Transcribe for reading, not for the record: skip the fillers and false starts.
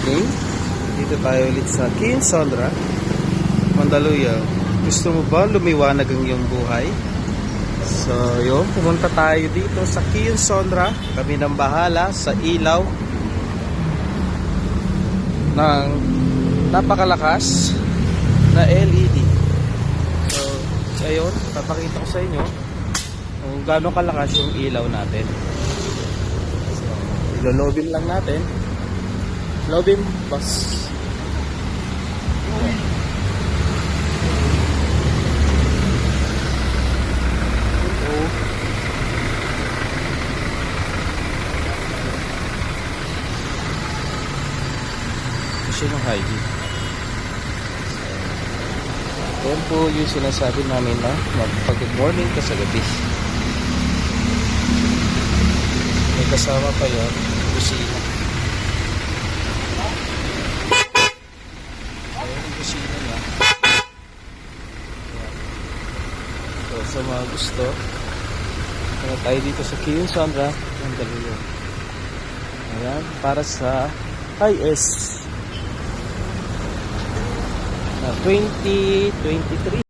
morning. Dito tayo ulit sa King Sondra, Mandaluyong. Gusto mo ba lumiwanag ang iyong buhay? So yun, pumunta tayo dito sa King Sondra. Kami nang bahala sa ilaw ng napakalakas na LED. So ayun, papakita ko sa inyo kung gaano kalakas yung ilaw natin. So ilolobin lang natin. Lobin, boss. Kasi yung high heat. Yan po yung sinasabi namin na magpag-good morning ka sa gabi. May kasama pa yun, kusina. Kusina niya. So sa mga gusto, tayo dito sa King Sondra, Mandaluyong. Ayan, para sa IS 2023.